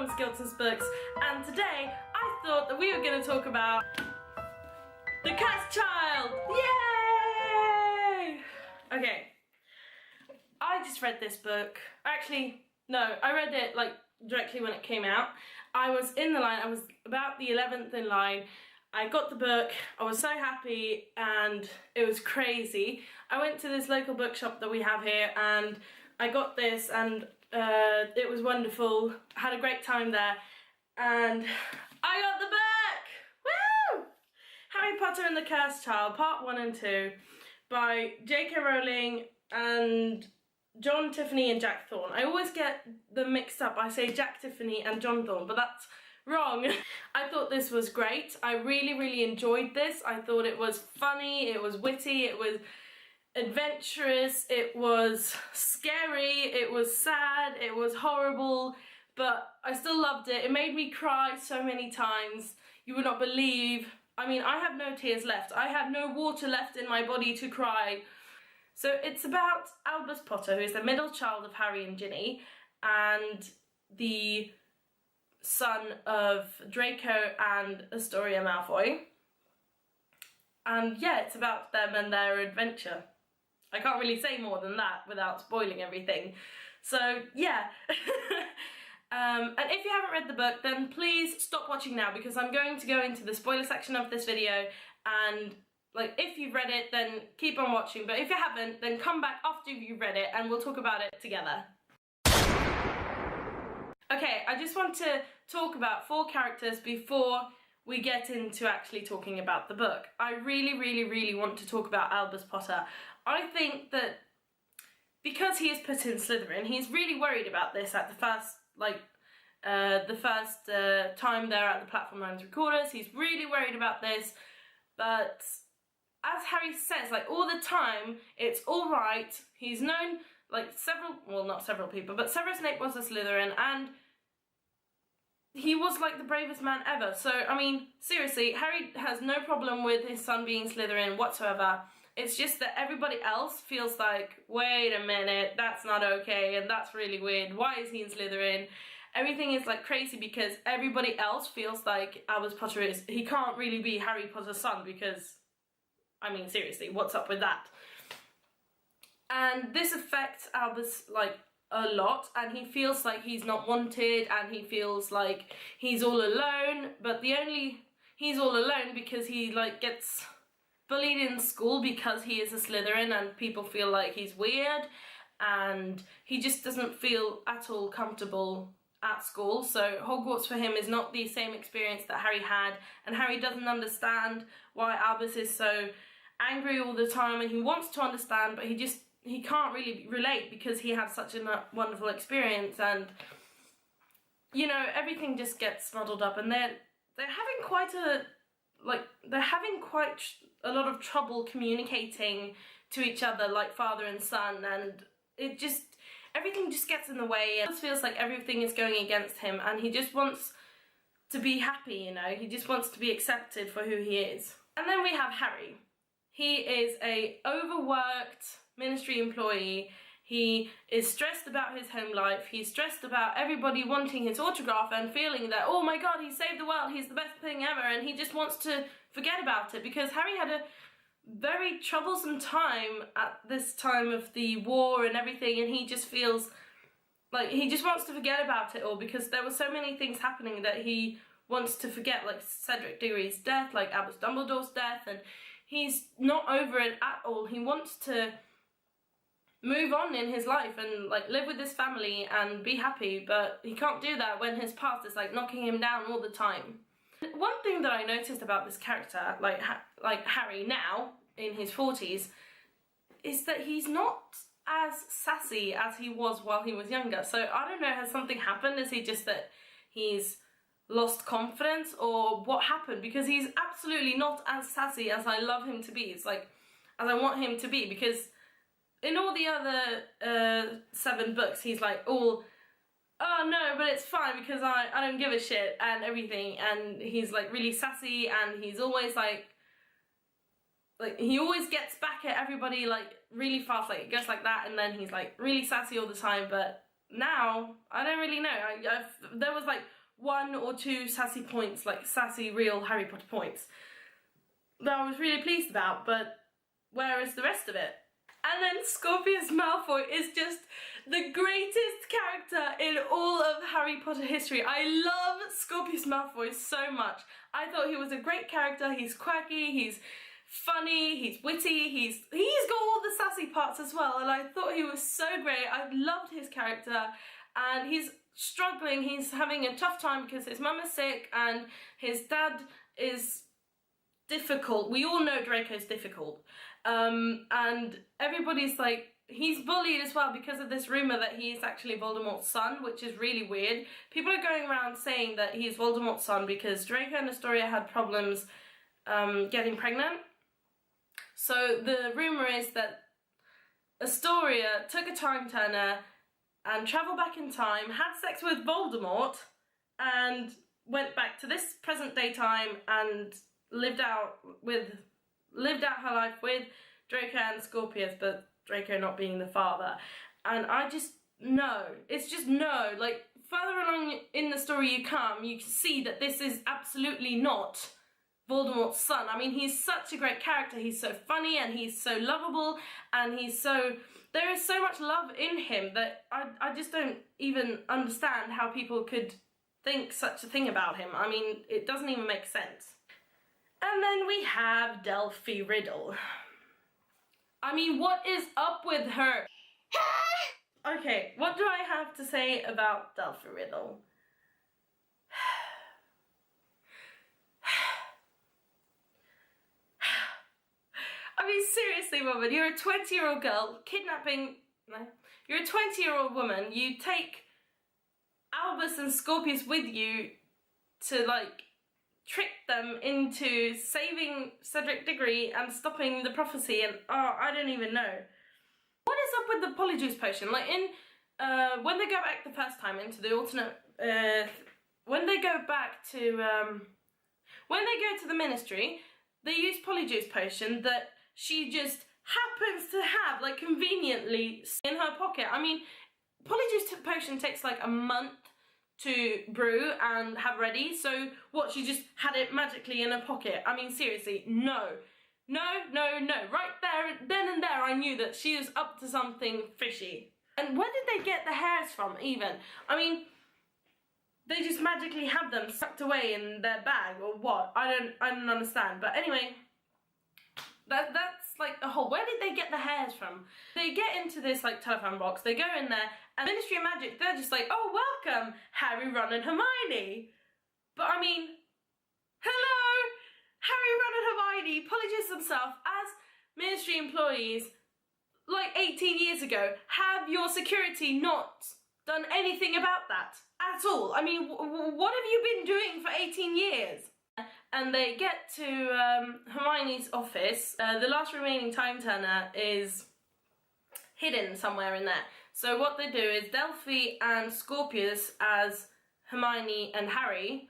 from Skilton's Books, and today I thought that we were going to talk about The Cursed Child! Yay! Okay, I just read this book. Actually, no, I read it like directly when it came out. I was in the line, I was about the 11th in line. I got the book, I was so happy, and it was crazy. I went to this local bookshop that we have here and I got this, and it was wonderful. I had a great time there and I got the book! Woo! Harry Potter and the Cursed Child, Part 1 and 2 by J.K. Rowling and John Tiffany and Jack Thorne. I always get them mixed up. I say Jack Tiffany and John Thorne, but that's wrong. I thought this was great. I really enjoyed this. I thought it was funny, it was witty, it was adventurous, it was scary, it was sad, it was horrible, but I still loved it. It made me cry so many times. You would not believe. I mean, I have no tears left. I have no water left in my body to cry. So it's about Albus Potter, who is the middle child of Harry and Ginny, and the son of Draco and Astoria Malfoy. And yeah, it's about them and their adventure. I can't really say more than that without spoiling everything. So yeah. And if you haven't read the book, then please stop watching now, because I'm going to go into the spoiler section of this video, and like, if you've read it, then keep on watching, but if you haven't, then come back after you've read it and we'll talk about it together. Okay, I just want to talk about 4 characters before we get into actually talking about the book. I really want to talk about Albus Potter. I think that because he is put in Slytherin, he's really worried about this at the first, time they're at the Platform 9 Recorders. He's really worried about this, but as Harry says, like, all the time, it's alright. He's known, like, not several people, but Severus Snape was a Slytherin, and he was, like, the bravest man ever. So, I mean, seriously, Harry has no problem with his son being Slytherin whatsoever. It's just that everybody else feels like, wait a minute, that's not okay, and that's really weird. Why is he in Slytherin? Everything is, like, crazy because everybody else feels like Albus Potter he can't really be Harry Potter's son, because, I mean, seriously, what's up with that? And this affects Albus, like, a lot, and he feels like he's not wanted, and he feels like he's all alone, but he's all alone because he, like, gets bullied in school because he is a Slytherin, and people feel like he's weird, and he just doesn't feel at all comfortable at school. So Hogwarts for him is not the same experience that Harry had, and Harry doesn't understand why Albus is so angry all the time, and he wants to understand, but he can't really relate because he had such a wonderful experience, and you know, everything just gets muddled up, and they're having quite a lot of trouble communicating to each other, like father and son, and everything just gets in the way, and it feels like everything is going against him, and he just wants to be happy, you know, he just wants to be accepted for who he is. And then we have Harry. He is a overworked ministry employee. He is stressed about his home life. He's stressed about everybody wanting his autograph and feeling that, oh my god, he saved the world, he's the best thing ever, and he just wants to forget about it, because Harry had a very troublesome time at this time of the war and everything, and he just feels like he just wants to forget about it all, because there were so many things happening that he wants to forget, like Cedric Diggory's death, like Albus Dumbledore's death, and he's not over it at all. He wants to move on in his life and like live with his family and be happy, but he can't do that when his past is like knocking him down all the time. One thing that I noticed about this character, like Harry now in his 40s, is that he's not as sassy as he was while he was younger. So I don't know, has something happened? Is he just that he's lost confidence, or what happened? Because he's absolutely not as sassy as I love him to be. It's like, as I want him to be, because in all the other 7 books, he's like all, oh no, but it's fine because I don't give a shit and everything, and he's like really sassy, and he's always like he always gets back at everybody like really fast, like it goes like that, and then he's like really sassy all the time, but now, I don't really know. There was like 1 or 2 sassy points, like sassy real Harry Potter points, that I was really pleased about, but where is the rest of it? And then Scorpius Malfoy is just the greatest character in all of Harry Potter history. I love Scorpius Malfoy so much. I thought he was a great character. He's quirky, he's funny, he's witty, he's got all the sassy parts as well, and I thought he was so great. I loved his character, and he's struggling, he's having a tough time because his mum is sick and his dad is difficult. We all know Draco's difficult, and everybody's like, he's bullied as well because of this rumour that he is actually Voldemort's son, which is really weird. People are going around saying that he's Voldemort's son because Draco and Astoria had problems getting pregnant. So the rumour is that Astoria took a time turner and travelled back in time, had sex with Voldemort, and went back to this present day time and lived out her life with Draco and Scorpius, but Draco not being the father. And I just know, it's just no, like further along in the story you come, you can see that this is absolutely not Voldemort's son. I mean, he's such a great character, he's so funny and he's so lovable, and there is so much love in him that I just don't even understand how people could think such a thing about him. I mean, it doesn't even make sense. And then we have Delphi Riddle. I mean, what is up with her? Okay, what do I have to say about Delphi Riddle? I mean, seriously, woman, you're a 20-year-old girl you're a 20-year-old woman, you take Albus and Scorpius with you to, like, trick them into saving Cedric Diggory and stopping the prophecy, and I don't even know. What is up with the Polyjuice Potion? Like, when they go back the first time into the alternate, when they go to the Ministry, they use Polyjuice Potion that she just happens to have, like, conveniently in her pocket. I mean, Polyjuice Potion takes like a month to brew and have ready, so what, she just had it magically in her pocket? I mean, seriously, no. No, no, no. Right there, then and there, I knew that she was up to something fishy. And where did they get the hairs from, even? I mean, they just magically have them sucked away in their bag, or what? I don't understand. But anyway, that's like a whole, where did they get the hairs from? They get into this like telephone box, they go in there, and Ministry of Magic, they're just like, oh, welcome, Harry, Ron and Hermione. But I mean, hello, Harry, Ron and Hermione Polyjuice themselves as Ministry employees like 18 years ago. Have your security not done anything about that at all? I mean, what have you been doing for 18 years? And they get to Hermione's office. The last remaining time turner is hidden somewhere in there. So what they do is Delphi and Scorpius as Hermione and Harry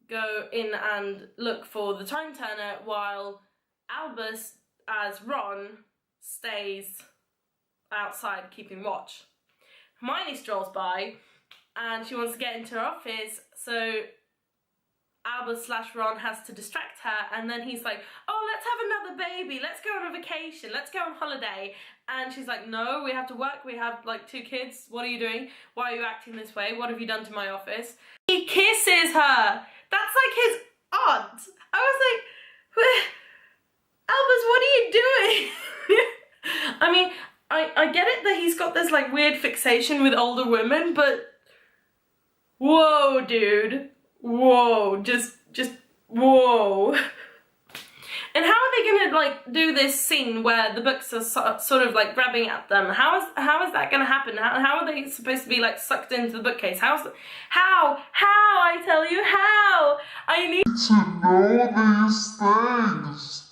go in and look for the time turner, while Albus as Ron stays outside keeping watch. Hermione strolls by and she wants to get into her office, so Albus / Ron has to distract her, and then he's like, oh, let's have another baby, let's go on a vacation, let's go on holiday. And she's like, no, we have to work, we have like 2 kids, what are you doing? Why are you acting this way? What have you done to my office? He kisses her! That's like his aunt! I was like, Albus, what are you doing? I mean, I get it that he's got this like weird fixation with older women, but whoa, dude. Whoa, just whoa. And how are they gonna like do this scene where the books are sort of like grabbing at them? How is that gonna happen? How are they supposed to be like sucked into the bookcase? How, I tell you, how? I need to know these things.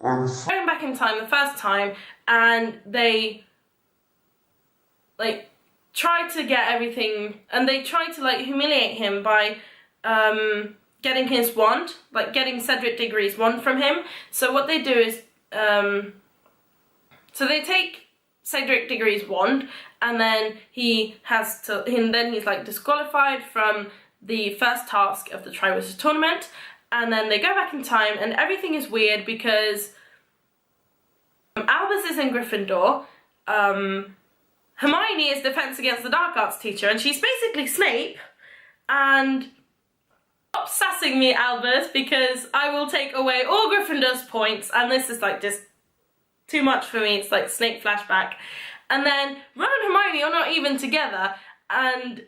Going back in time the first time, and they like try to get everything, and they try to like humiliate him by getting his wand, like getting Cedric Diggory's wand from him. So what they do is, so they take Cedric Diggory's wand, and then he's like disqualified from the first task of the Triwizard Tournament, and then they go back in time, and everything is weird because Albus is in Gryffindor, Hermione is Defense Against the Dark Arts teacher, and she's basically Snape, and stop sassing me, Albus, because I will take away all Gryffindor's points, and this is like just too much for me. It's like Snape flashback. And then Ron and Hermione are not even together, and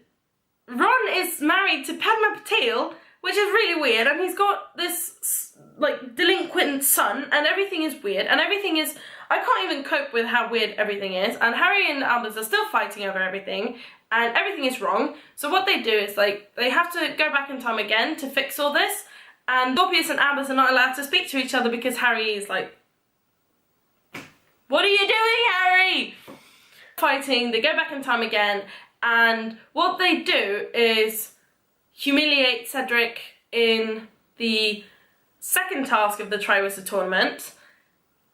Ron is married to Padma Patil, which is really weird, and he's got this like delinquent son, and everything is weird, and everything is, I can't even cope with how weird everything is, and Harry and Albus are still fighting over everything, and everything is wrong. So what they do is like, they have to go back in time again to fix all this, and Scorpius and Albus are not allowed to speak to each other because Harry is like, what are you doing, Harry? Fighting, they go back in time again, and what they do is humiliate Cedric in the second task of the Triwizard Tournament,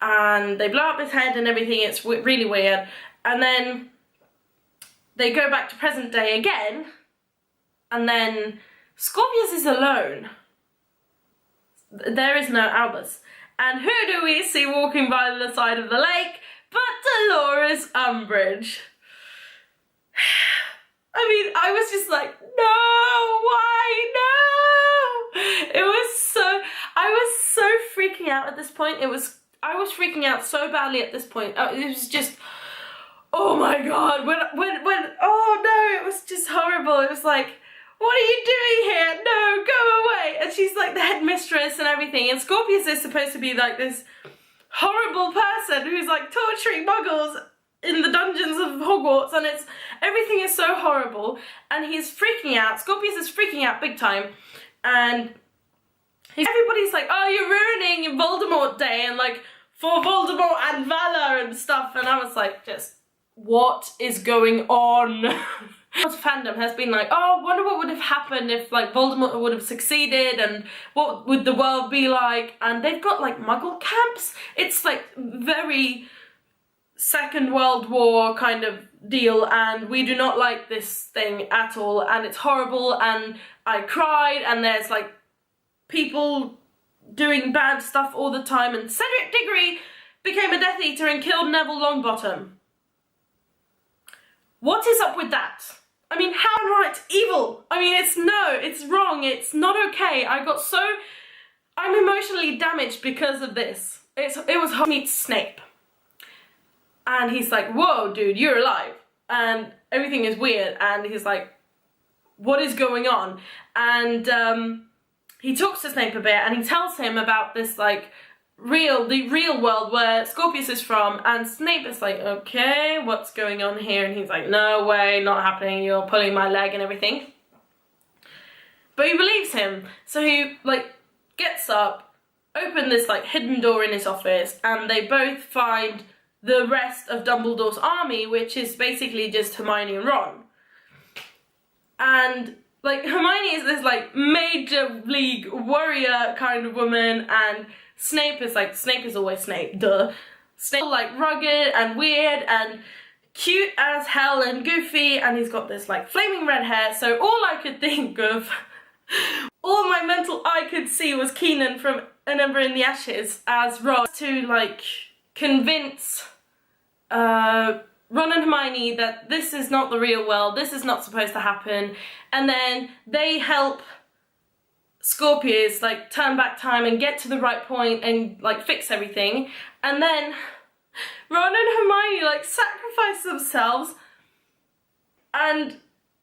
and they blow up his head and everything. It's really weird. And then they go back to present day again, and then Scorpius is alone. There is no Albus. And who do we see walking by the side of the lake but Dolores Umbridge? I mean, I was just like, no, why, no? I was so freaking out at this point. I was freaking out so badly at this point. It was just, oh my god, when, oh no, it was just horrible. It was like, what are you doing here? No, go away. And she's like the headmistress and everything, and Scorpius is supposed to be like this horrible person who's like torturing muggles in the dungeons of Hogwarts, and everything is so horrible, and he's freaking out. Scorpius is freaking out big time, and everybody's like, oh, you're ruining your Voldemort day, and like, for Voldemort and Valor and stuff, and I was like, just, what is going on? Fandom has been like, oh, I wonder what would have happened if like Voldemort would have succeeded, and what would the world be like, and they've got like muggle camps. It's like very Second World War kind of deal, and we do not like this thing at all, and it's horrible, and I cried, and there's like people doing bad stuff all the time, and Cedric Diggory became a Death Eater and killed Neville Longbottom. What is up with that? I mean, how right? Evil! I mean, it's wrong, it's not okay. I'm emotionally damaged because of this. It was hard to meet Snape. And he's like, whoa, dude, you're alive. And everything is weird, and he's like, what is going on? And he talks to Snape a bit, and he tells him about this like the real world where Scorpius is from, and Snape is like, okay, what's going on here? And he's like, no way, not happening, you're pulling my leg and everything. But he believes him, so he like gets up, open this like hidden door in his office, and they both find the rest of Dumbledore's army, which is basically just Hermione and Ron. And like, Hermione is this like major league warrior kind of woman, and Snape is always Snape, duh. Snape like rugged and weird and cute as hell and goofy, and he's got this like flaming red hair, so all I could think of, all my mental eye could see was Keenan from An Ember in the Ashes as Ron, to like convince Ron and Hermione that this is not the real world, this is not supposed to happen, and then they help Scorpius like turn back time and get to the right point and like fix everything, and then Ron and Hermione like sacrifice themselves, and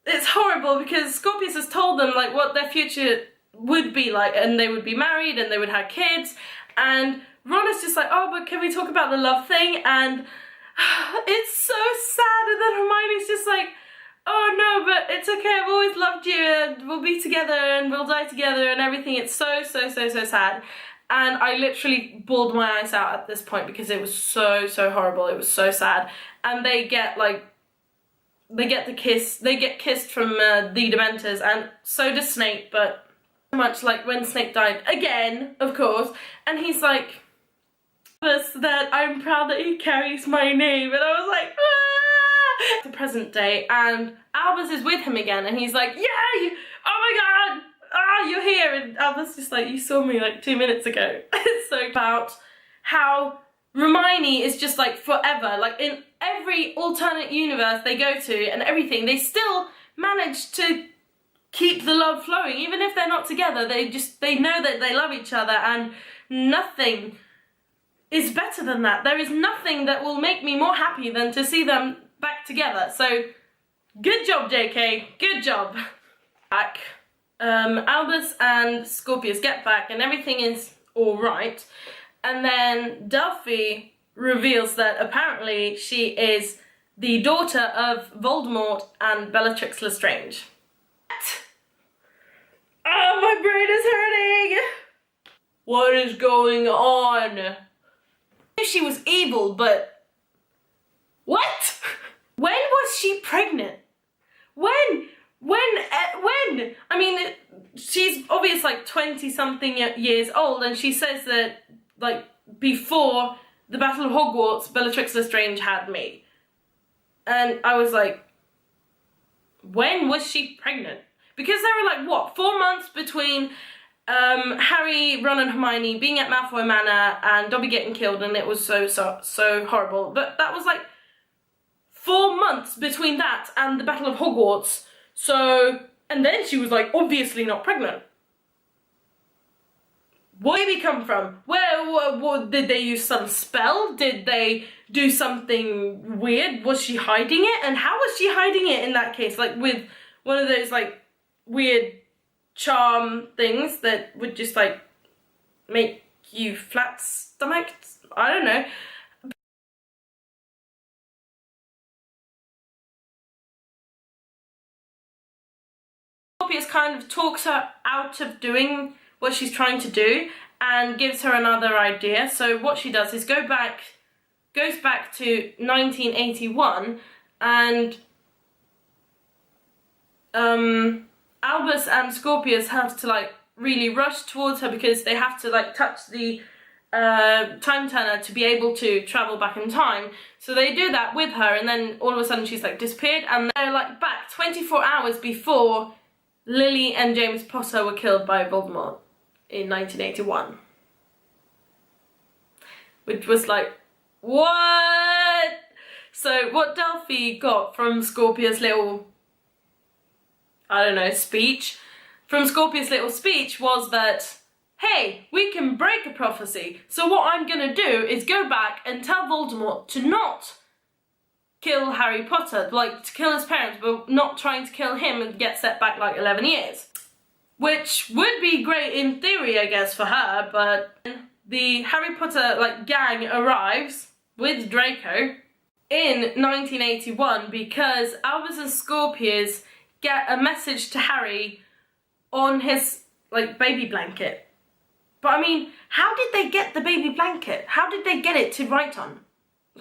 it's horrible because Scorpius has told them like what their future would be like, and they would be married and they would have kids, and Ron is just like, oh, but can we talk about the love thing? And it's so sad, and then Hermione's just like, oh no, but it's okay, I've always loved you, and we'll be together and we'll die together and everything. It's so sad. And I literally bawled my eyes out at this point because it was so horrible. It was so sad. And they get kissed from the Dementors, and so does Snape, but much like when Snape died again, of course, and he's like, that I'm proud that he carries my name, and I was like, ah! The present day, and Albus is with him again, and he's like, yay! Oh my god! Ah, you're here! And Albus just like, you saw me like 2 minutes ago. It's so about how Hermione is just like forever, like in every alternate universe they go to and everything, they still manage to keep the love flowing, even if they're not together. They know that they love each other, and nothing is better than that. There is nothing that will make me more happy than to see them back together. So good job, JK, good job. Back. Albus and Scorpius get back and everything is alright, and then Delphi reveals that apparently she is the daughter of Voldemort and Bellatrix Lestrange. Oh, my brain is hurting! What is going on? She was evil, but what? When was she pregnant? When? I mean, she's obviously like 20-something years old, and she says that like before the Battle of Hogwarts, Bellatrix Lestrange had me. And I was like, when was she pregnant? Because there were like, what, 4 months between Harry, Ron and Hermione being at Malfoy Manor and Dobby getting killed, and it was so horrible. But that was like 4 months between that and the Battle of Hogwarts. So, and then she was like obviously not pregnant. Where did he come from? Where did they use some spell? Did they do something weird? Was she hiding it? And how was she hiding it in that case? Like with one of those like weird charm things that would just like make you flat stomached? I don't know. Scorpius kind of talks her out of doing what she's trying to do and gives her another idea. So what she does is goes back to 1981, and Albus and Scorpius have to like really rush towards her because they have to like touch the time turner to be able to travel back in time. So they do that with her, and then all of a sudden she's like disappeared, and they're like back 24 hours before Lily and James Potter were killed by Voldemort in 1981. Which was like, what? So what Delphi got from Scorpius' little, I don't know, speech, was that, hey, we can break a prophecy. So what I'm gonna do is go back and tell Voldemort to not kill Harry Potter, like to kill his parents, but not trying to kill him and get set back like 11 years. Which would be great in theory, I guess, for her, but the Harry Potter like gang arrives with Draco in 1981 because Albus and Scorpius get a message to Harry on his like baby blanket. But I mean, how did they get the baby blanket? How did they get it to write on?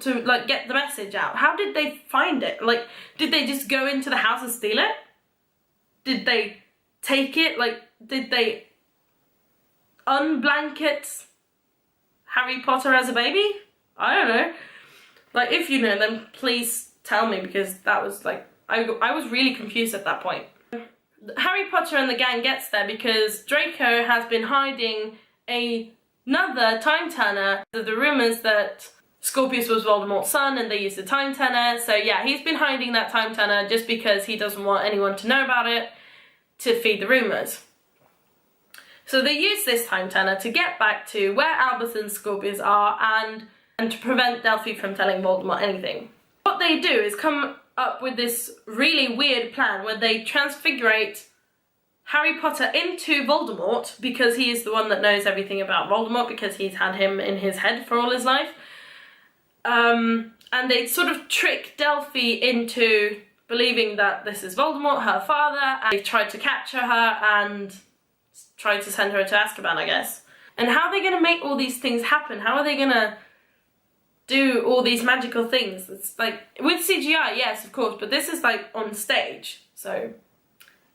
To like get the message out? How did they find it? Like, did they just go into the house and steal it? Did they take it? Like, did they unblanket Harry Potter as a baby? I don't know. Like, if you know, then please tell me, because that was like, I was really confused at that point. Harry Potter and the gang gets there because Draco has been hiding another time turner. The rumours that Scorpius was Voldemort's son and they used the time turner. So yeah, he's been hiding that time turner just because he doesn't want anyone to know about it, to feed the rumours. So they use this time turner to get back to where Albus and Scorpius are and to prevent Delphi from telling Voldemort anything. What they do is come up with this really weird plan where they transfigurate Harry Potter into Voldemort, because he is the one that knows everything about Voldemort, because he's had him in his head for all his life. And they sort of trick Delphi into believing that this is Voldemort, her father, and they've tried to capture her and tried to send her to Azkaban, I guess. And how are they going to make all these things happen? How are they going to do all these magical things? It's like, with CGI, yes, of course, but this is like on stage, so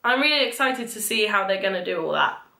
I'm really excited to see how they're going to do all that.